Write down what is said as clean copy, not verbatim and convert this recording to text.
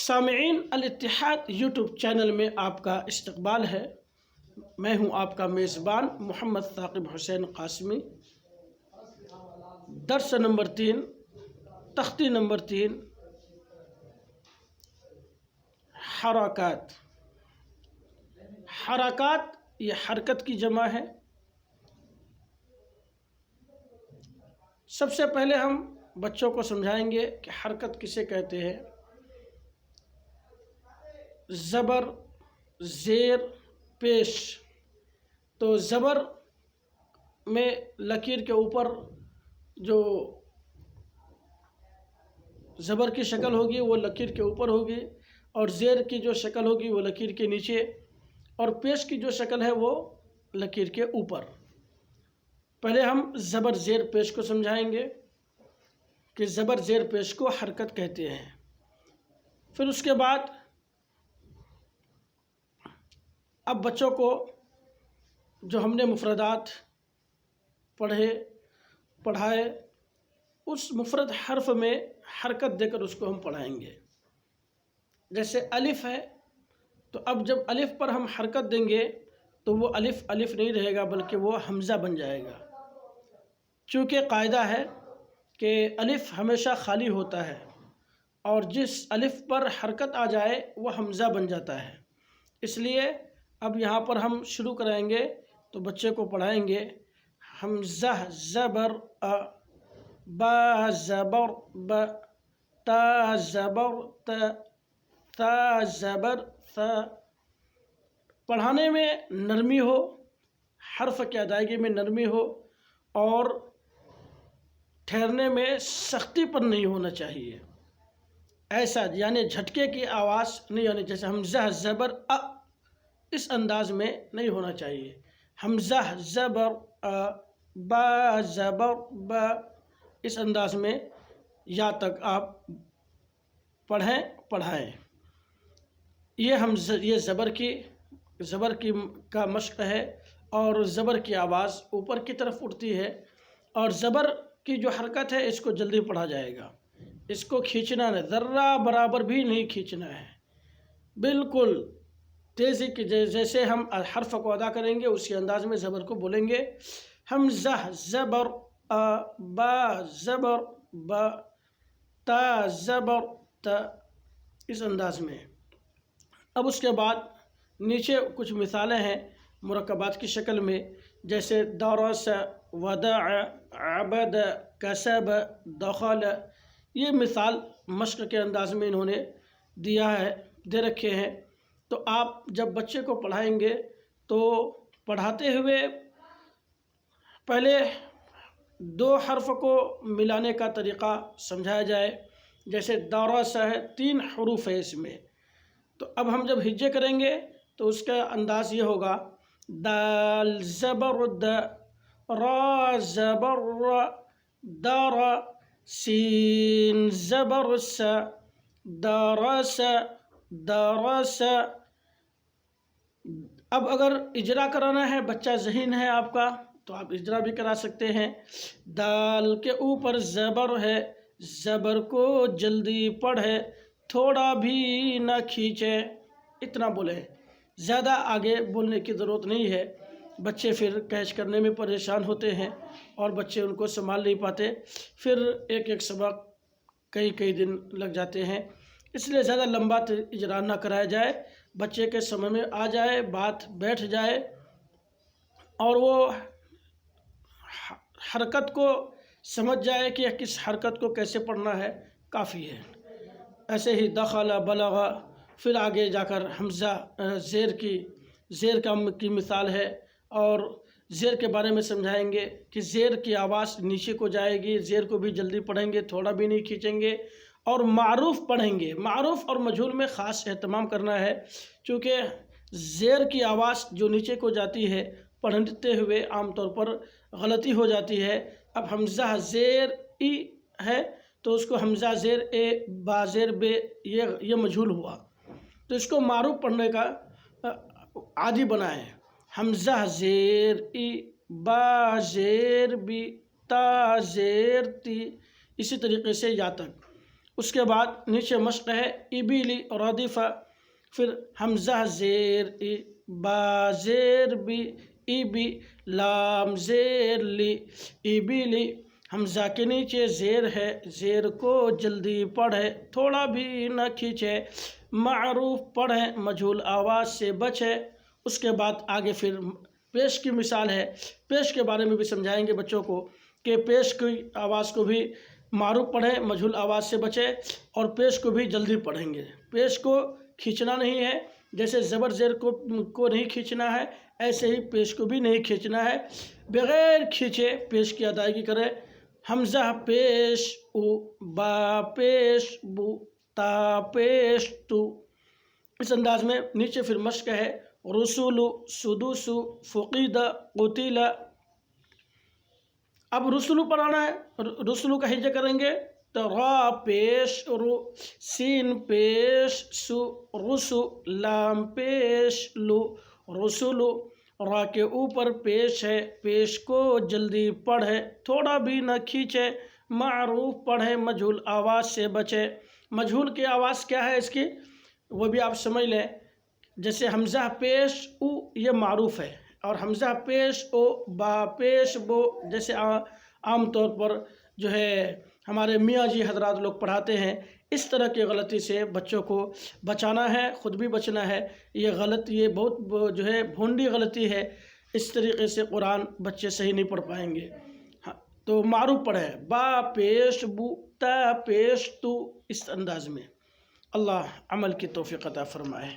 سامعین الاتحاد YouTube channel میں آپ کا استقبال ہے۔ میں ہوں آپ کا میزبان محمد ثاقب حسین قاسمی۔ درس نمبر 3، تختی نمبر 3، حرکات۔ حرکات یہ حرکت کی جمع ہے۔ سب سے پہلے ہم بچوں کو سمجھائیں گے کہ حرکت کسے کہتے ہیں۔ زبر، زیر، پیش۔ تو زبر میں لکیر کے اوپر جو زبر کی شکل ہوگی وہ لکیر کے اوپر ہوگی، اور زیر کی جو شکل ہوگی وہ لکیر کے نیچے، اور پیش کی جو شکل ہے وہ لکیر کے اوپر۔ پہلے ہم زبر زیر پیش کو سمجھائیں گے کہ زبر زیر پیش کو حرکت کہتے ہیں۔ پھر اس کے بعد اب بچوں کو جو ہم نے مفردات پڑھائے اس مفرد حرف میں حرکت دے کر اس کو ہم پڑھائیں گے۔ جیسے الف ہے، تو اب جب الف پر ہم حرکت دیں گے تو وہ الف الف نہیں رہے گا بلکہ وہ حمزہ بن جائے گا، چونکہ قاعدہ ہے کہ الف ہمیشہ خالی ہوتا ہے اور جس الف پر حرکت آ جائے وہ حمزہ بن جاتا ہے۔ اس لیے اب یہاں پر ہم شروع کرائیں گے تو بچے کو پڑھائیں گے حمزہ زبر ا، با زبر ب، تا زبر ت، تا زبر ث۔ پڑھانے میں نرمی ہو، حرف کی ادائیگی میں نرمی ہو، اور ٹھہرنے میں سختی پر نہیں ہونا چاہیے۔ ایسا یعنی جھٹکے کی آواز نہیں ہونی، جیسے حمزہ زبر ا اس انداز میں نہیں ہونا چاہیے۔ حمزہ زبر ا، با زبر ب، اس انداز میں یا تک آپ پڑھائیں۔ یہ زبر کا مشق ہے، اور زبر کی آواز اوپر کی طرف اٹھتی ہے، اور زبر کی جو حرکت ہے اس کو جلدی پڑھا جائے گا۔ اس کو کھینچنا نہیں، ذرہ برابر بھی نہیں کھینچنا ہے، بالکل تیزی کی جیسے ہم حرف کو ادا کریں گے اسی انداز میں زبر کو بولیں گے۔ حمزہ زبر ا، با زبر ب، تا زبر ت، اس انداز میں۔ اب اس کے بعد نیچے کچھ مثالیں ہیں مرکبات کی شکل میں، جیسے درس، ودع، عبد، کسب، دخل۔ یہ مثال مشق کے انداز میں انہوں نے دے رکھے ہیں۔ تو آپ جب بچے کو پڑھائیں گے تو پڑھاتے ہوئے پہلے 2 حرف کو ملانے کا طریقہ سمجھایا جائے۔ جیسے درس ہے، 3 حروف ہے اس میں، تو اب ہم جب ہجے کریں گے تو اس کا انداز یہ ہوگا دال زبر د، را زبر ر، در، سین زبر س، درس، درس۔ اب اگر اجرا کرانا ہے، بچہ ذہین ہے آپ کا، تو آپ اجرا بھی کرا سکتے ہیں۔ دال کے اوپر زبر ہے، زبر کو جلدی پڑھے، تھوڑا بھی نہ کھینچے، اتنا بولے، زیادہ آگے بولنے کی ضرورت نہیں ہے۔ بچے پھر کیچ کرنے میں پریشان ہوتے ہیں اور بچے ان کو سنبھال نہیں پاتے، پھر ایک سبق کئی دن لگ جاتے ہیں۔ اس لیے زیادہ لمبا اجرا نہ کرایا جائے، بچے کے سمجھ میں آ جائے، بات بیٹھ جائے اور وہ حرکت کو سمجھ جائے کہ کس حرکت کو کیسے پڑھنا ہے، کافی ہے۔ ایسے ہی دخل، بلغ، پھر آگے جا کر حمزہ زیر کی مثال ہے، اور زیر کے بارے میں سمجھائیں گے کہ زیر کی آواز نیچے کو جائے گی، زیر کو بھی جلدی پڑھیں گے، تھوڑا بھی نہیں کھینچیں گے، اور معروف پڑھیں گے۔ معروف اور مجہول میں خاص اہتمام کرنا ہے، چونکہ زیر کی آواز جو نیچے کو جاتی ہے پڑھتے ہوئے عام طور پر غلطی ہو جاتی ہے۔ اب حمزہ زیر ای ہے تو اس کو حمزہ زیر اے، با زیر بے، یہ مجہول ہوا، تو اس کو معروف پڑھنے کا عادی بنائیں۔ حمزہ زیر ای، با زیر بی، تا زیر تی، اسی طریقے سے یا تک۔ اس کے بعد نیچے مشق ہے ابلی ردیفہ، پھر حمزہ زیر ای، با زیر بی، ای بی، لام زیر لی، ابلی، حمزہ کے نیچے زیر ہے، زیر کو جلدی پڑھے، تھوڑا بھی نہ کھینچے، معروف پڑھے، مجہول آواز سے بچے۔ اس کے بعد آگے پھر پیش کی مثال ہے، پیش کے بارے میں بھی سمجھائیں گے بچوں کو کہ پیش کی آواز کو بھی معروف پڑھیں، مجہول آواز سے بچے، اور پیش کو بھی جلدی پڑھیں گے۔ پیش کو کھینچنا نہیں ہے، جیسے زبر زیر کو نہیں کھینچنا ہے، ایسے ہی پیش کو بھی نہیں کھینچنا ہے، بغیر کھینچے پیش کی ادائیگی کرے۔ حمزہ پیش او، با پیش بو، تا پیش تو، اس انداز میں۔ نیچے پھر مشق ہے رسول، سدوس، فقید، قتل۔ اب رسول پڑھانا ہے، رسول کا ہجا کریں گے تو را پیش رو، سین پیش سو، رسو، لام پیش لو، رسول، را کے اوپر پیش ہے، پیش کو جلدی پڑھے، تھوڑا بھی نہ کھینچے، معروف پڑھے، مجہول آواز سے بچے۔ مجہول کی آواز کیا ہے اس کی، وہ بھی آپ سمجھ لیں۔ جیسے حمزہ پیش او یہ معروف ہے، اور حمزہ پیش او، با پیش بو، جیسے عام طور پر جو ہے ہمارے میاں جی حضرات لوگ پڑھاتے ہیں، اس طرح کی غلطی سے بچوں کو بچانا ہے، خود بھی بچنا ہے۔ یہ بہت جو ہے بھونڈی غلطی ہے، اس طریقے سے قرآن بچے صحیح نہیں پڑھ پائیں گے۔ تو معروف پڑھیں، با پیش بو، تا پیش تو، اس انداز میں۔ اللہ عمل کی توفیق عطا فرمائے۔